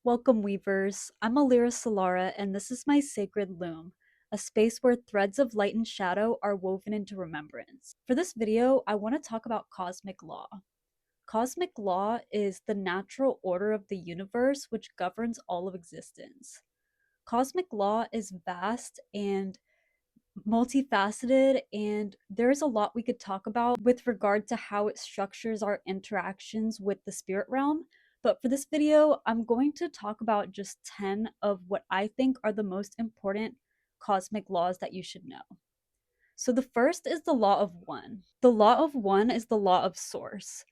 Welcome, Weavers. I'm Alira Solara, and this is my sacred loom, a space where threads of light and shadow are woven into remembrance. For this video, I want to talk about cosmic law. Cosmic law is the natural order of the universe which governs all of existence. Cosmic law is vast and multifaceted, and there's a lot we could talk about with regard to how it structures our interactions with the spirit realm. But for this video, I'm going to talk about just 10 of what I think are the most important cosmic laws that you should know. So the first is the law of one. The law of one is the law of source.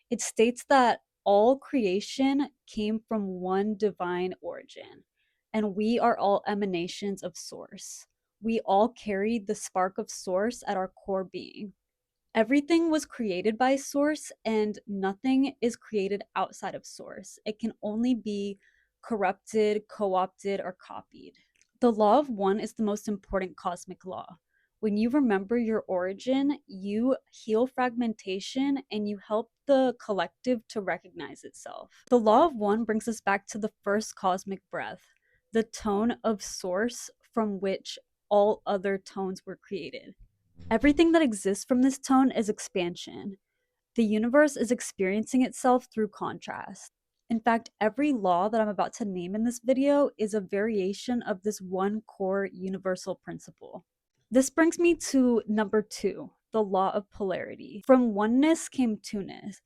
It states that all creation came from one divine origin, and we are all emanations of source. We all carry the spark of source at our core being. Everything was created by source, and nothing is created outside of source. It can only be corrupted, co opted, or copied. The law of one is the most important cosmic law. When you remember your origin, you heal fragmentation and you help the collective to recognize itself. The law of one brings us back to the first cosmic breath, the tone of source from which all other tones were created. Everything that exists from this tone is expansion. The universe is experiencing itself through contrast. In fact, every law that I'm about to name in this video is a variation of this one core universal principle. This brings me to number 2, the law of polarity. From oneness came two-ness.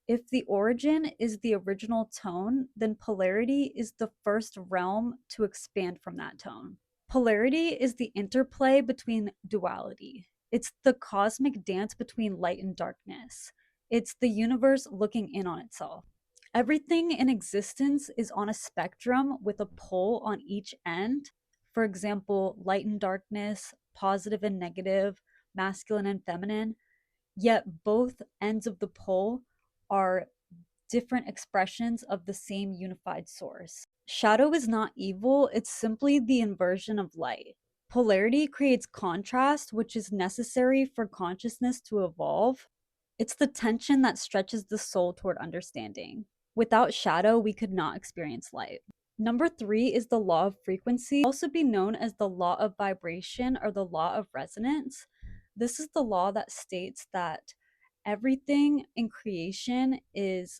If the origin is the original tone, then polarity is the first realm to expand from that tone. Polarity is the interplay between duality. It's the cosmic dance between light and darkness. It's the universe looking in on itself. Everything in existence is on a spectrum with a pole on each end. For example, light and darkness, positive and negative, masculine and feminine. Yet both ends of the pole are different expressions of the same unified source. Shadow is not evil, it's simply the inversion of light. Polarity creates contrast, which is necessary for consciousness to evolve. It's the tension that stretches the soul toward understanding. Without shadow, we could not experience light. Number 3 is the law of frequency, also be known as the law of vibration or the law of resonance. This is the law that states that everything in creation is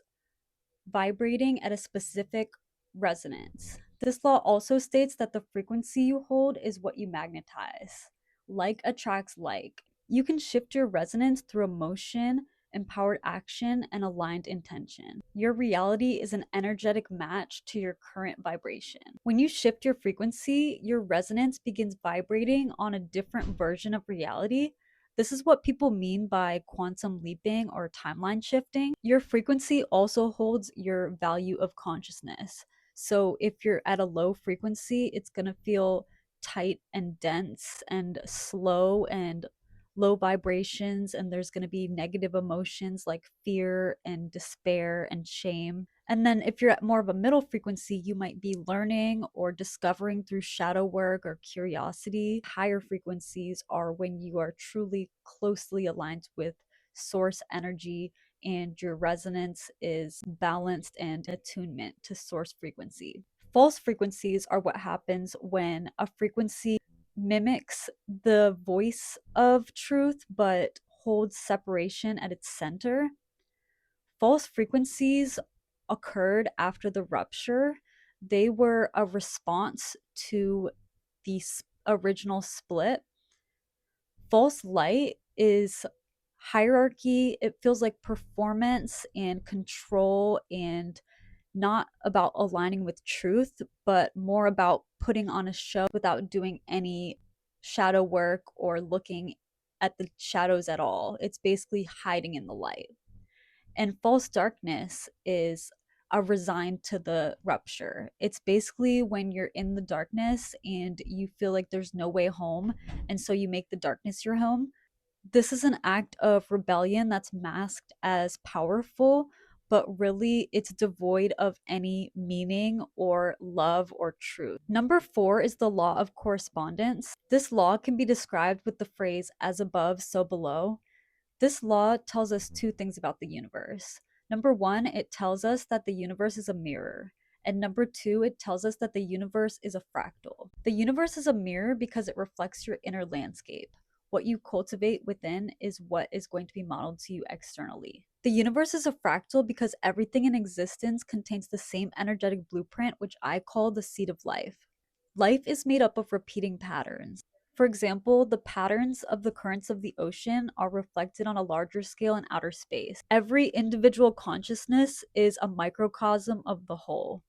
vibrating at a specific resonance. This law also states that the frequency you hold is what you magnetize. Like attracts like. You can shift your resonance through emotion, empowered action, and aligned intention. Your reality is an energetic match to your current vibration. When you shift your frequency, your resonance begins vibrating on a different version of reality. This is what people mean by quantum leaping or timeline shifting. Your frequency also holds your value of consciousness. So if you're at a low frequency, it's going to feel tight and dense and slow and low vibrations, and there's going to be negative emotions like fear and despair and shame. And then if you're at more of a middle frequency, you might be learning or discovering through shadow work or curiosity. Higher frequencies are when you are truly closely aligned with source energy and your resonance is balanced and attunement to source frequency. False frequencies are what happens when a frequency mimics the voice of truth but holds separation at its center. False frequencies occurred after the rupture. They were a response to the original split. False light is hierarchy. It feels like performance and control and not about aligning with truth, but more about putting on a show without doing any shadow work or looking at the shadows at all. It's basically hiding in the light. And false darkness is a resigned to the rupture. It's basically when you're in the darkness and you feel like there's no way home, and so you make the darkness your home. This is an act of rebellion that's masked as powerful, but really it's devoid of any meaning or love or truth. Number 4 is the law of correspondence. This law can be described with the phrase as above, so below. This law tells us two things about the universe. Number 1, it tells us that the universe is a mirror. And number two, it tells us that the universe is a fractal. The universe is a mirror because it reflects your inner landscape. What you cultivate within is what is going to be modeled to you externally. The universe is a fractal because everything in existence contains the same energetic blueprint, which I call the seed of life. Life is made up of repeating patterns. For example, the patterns of the currents of the ocean are reflected on a larger scale in outer space. Every individual consciousness is a microcosm of the whole.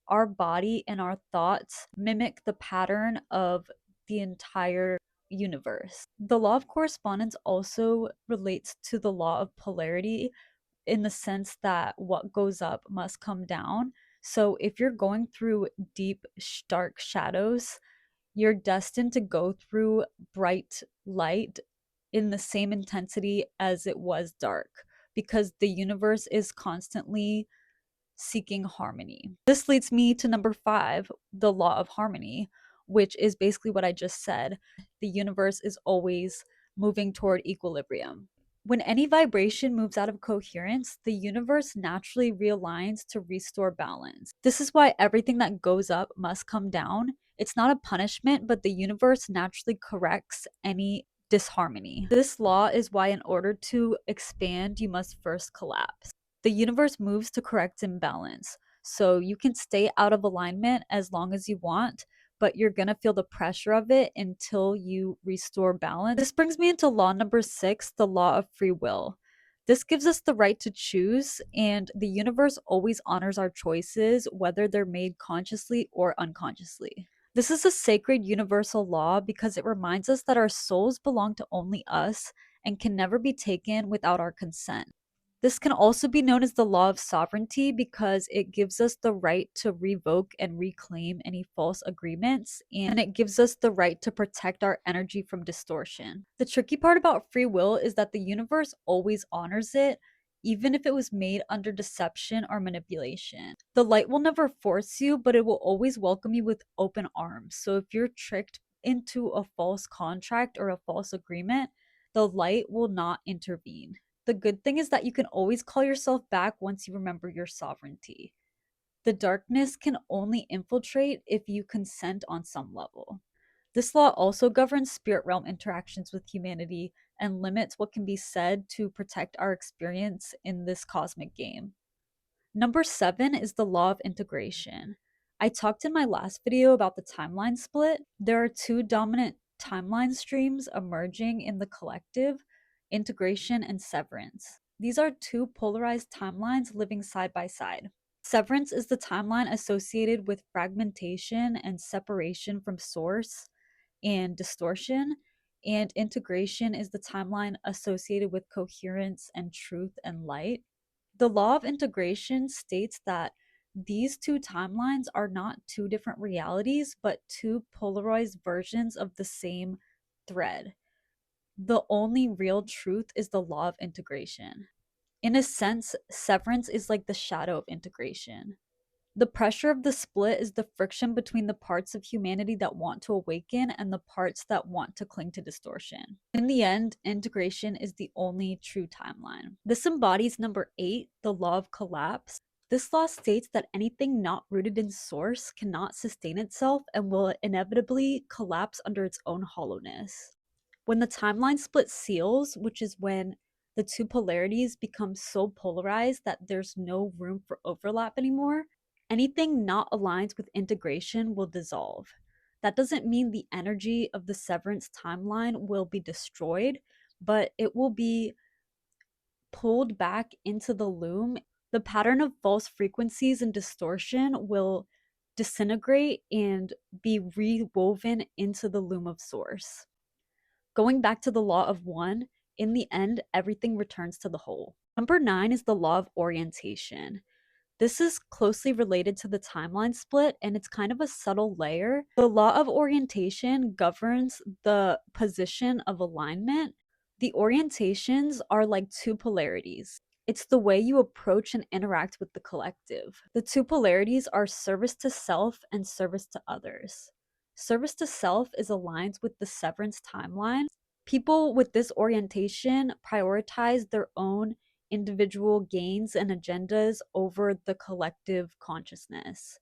Our body and our thoughts mimic the pattern of the entire universe. The law of correspondence also relates to the law of polarity in the sense that what goes up must come down. So if you're going through deep, dark shadows, you're destined to go through bright light in the same intensity as it was dark because the universe is constantly seeking harmony. This leads me to number five, the law of harmony, which is basically what I just said. The universe is always moving toward equilibrium. When any vibration moves out of coherence, the universe naturally realigns to restore balance. This is why everything that goes up must come down. It's not a punishment, but the universe naturally corrects any disharmony. This law is why, in order to expand, you must first collapse. The universe moves to correct imbalance. So you can stay out of alignment as long as you want, but you're going to feel the pressure of it until you restore balance. This brings me into law number six, the law of free will. This gives us the right to choose, and the universe always honors our choices, whether they're made consciously or unconsciously. This is a sacred universal law because it reminds us that our souls belong to only us and can never be taken without our consent. This can also be known as the law of sovereignty because it gives us the right to revoke and reclaim any false agreements, and it gives us the right to protect our energy from distortion. The tricky part about free will is that the universe always honors it, even if it was made under deception or manipulation. The light will never force you, but it will always welcome you with open arms. So if you're tricked into a false contract or a false agreement, the light will not intervene. The good thing is that you can always call yourself back once you remember your sovereignty. The darkness can only infiltrate if you consent on some level. This law also governs spirit realm interactions with humanity and limits what can be said to protect our experience in this cosmic game. Number seven is the law of integration. I talked in my last video about the timeline split. There are two dominant timeline streams emerging in the collective: integration and severance. These are two polarized timelines living side by side. Severance is the timeline associated with fragmentation and separation from source and distortion, and integration is the timeline associated with coherence and truth and light. The law of integration states that these two timelines are not two different realities, but two polarized versions of the same thread. The only real truth is the law of integration. In a sense, severance is like the shadow of integration. The pressure of the split is the friction between the parts of humanity that want to awaken and the parts that want to cling to distortion. In the end, integration is the only true timeline. This embodies number 8, the law of collapse. This law states that anything not rooted in source cannot sustain itself and will inevitably collapse under its own hollowness. When the timeline split seals, which is when the two polarities become so polarized that there's no room for overlap anymore, anything not aligned with integration will dissolve. That doesn't mean the energy of the severance timeline will be destroyed, but it will be pulled back into the loom. The pattern of false frequencies and distortion will disintegrate and be rewoven into the loom of source. Going back to the law of one, in the end, everything returns to the whole. Number 9 is the law of orientation. This is closely related to the timeline split, and it's kind of a subtle layer. The law of orientation governs the position of alignment. The orientations are like two polarities. It's the way you approach and interact with the collective. The two polarities are service to self and service to others. Service to self is aligned with the severance timeline. People with this orientation prioritize their own individual gains and agendas over the collective consciousness.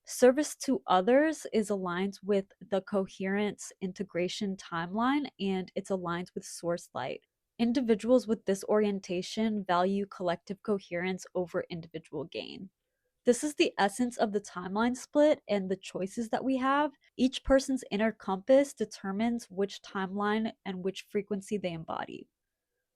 Service to others is aligned with the coherence integration timeline, and it's aligned with source light. Individuals with this orientation value collective coherence over individual gain. This is the essence of the timeline split and the choices that we have. Each person's inner compass determines which timeline and which frequency they embody.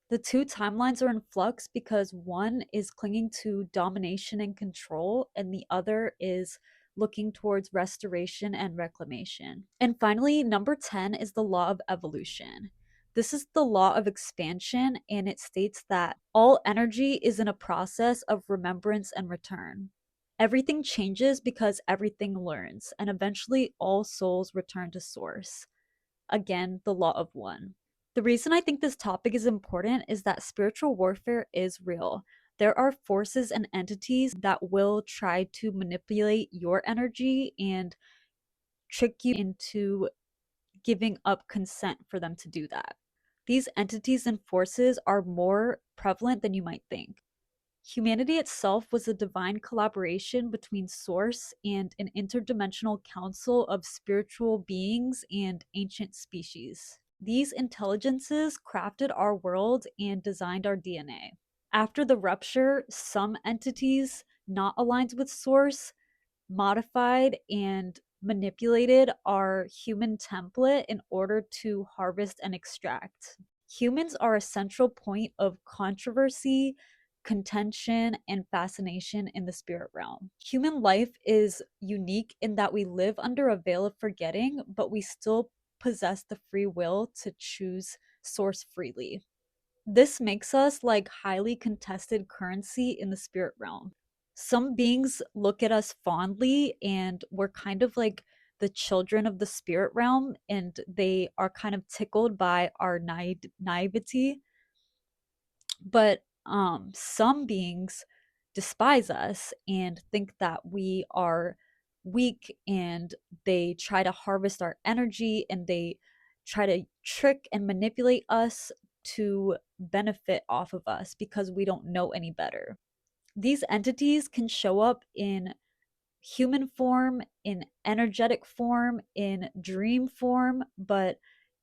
The two timelines are in flux because one is clinging to domination and control, and the other is looking towards restoration and reclamation. And finally, number 10 is the law of evolution. This is the law of expansion, and it states that all energy is in a process of remembrance and return. Everything changes because everything learns, and eventually all souls return to source. Again, the law of one. The reason I think this topic is important is that spiritual warfare is real. There are forces and entities that will try to manipulate your energy and trick you into giving up consent for them to do that. These entities and forces are more prevalent than you might think. Humanity itself was a divine collaboration between Source and an interdimensional council of spiritual beings and ancient species. These intelligences crafted our world and designed our DNA. After the rupture, some entities not aligned with Source modified and manipulated our human template in order to harvest and extract. Humans are a central point of controversy, contention, and fascination in the spirit realm. Human life is unique in that we live under a veil of forgetting, but we still possess the free will to choose source freely. This makes us like highly contested currency in the spirit realm. Some beings look at us fondly, and we're kind of like the children of the spirit realm, and they are kind of tickled by our naivety. But some beings despise us and think that we are weak, and they try to harvest our energy, and they try to trick and manipulate us to benefit off of us because we don't know any better. These entities can show up in human form, in energetic form, in dream form, but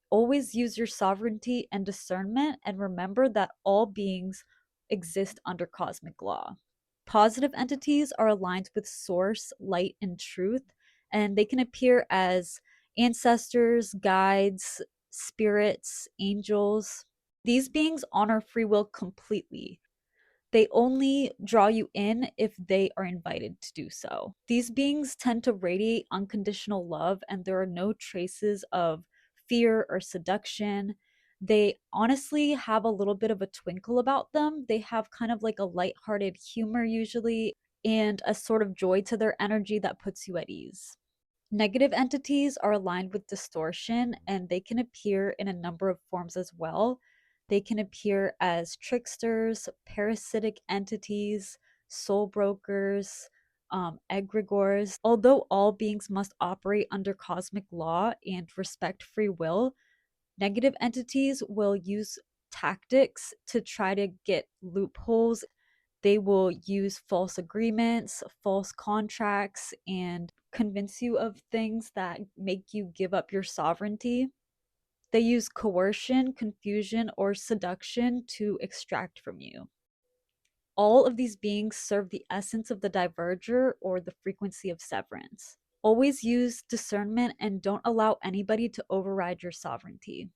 always use your sovereignty and discernment, and remember that all beings exist under cosmic law. Positive entities are aligned with source, light, and truth, and they can appear as ancestors, guides, spirits, angels. These beings honor free will completely. They only draw you in if they are invited to do so. These beings tend to radiate unconditional love, and there are no traces of fear or seduction. They honestly have a little bit of a twinkle about them. They have kind of like a lighthearted humor, usually, and a sort of joy to their energy that puts you at ease. Negative entities are aligned with distortion, and they can appear in a number of forms as well. They can appear as tricksters, parasitic entities, soul brokers, egregores. Although all beings must operate under cosmic law and respect free will, negative entities will use tactics to try to get loopholes. They will use false agreements, false contracts, and convince you of things that make you give up your sovereignty. They use coercion, confusion, or seduction to extract from you. All of these beings serve the essence of the diverger, or the frequency of severance. Always use discernment and don't allow anybody to override your sovereignty.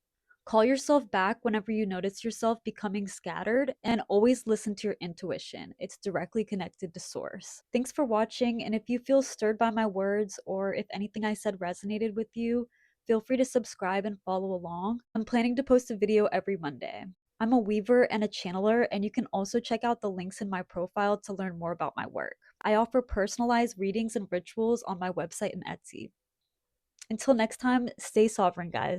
Call yourself back whenever you notice yourself becoming scattered, and always listen to your intuition. It's directly connected to source. Thanks for watching, and if you feel stirred by my words, or if anything I said resonated with you, feel free to subscribe and follow along. I'm planning to post a video every Monday. I'm a weaver and a channeler, and you can also check out the links in my profile to learn more about my work. I offer personalized readings and rituals on my website and Etsy. Until next time, stay sovereign, guys.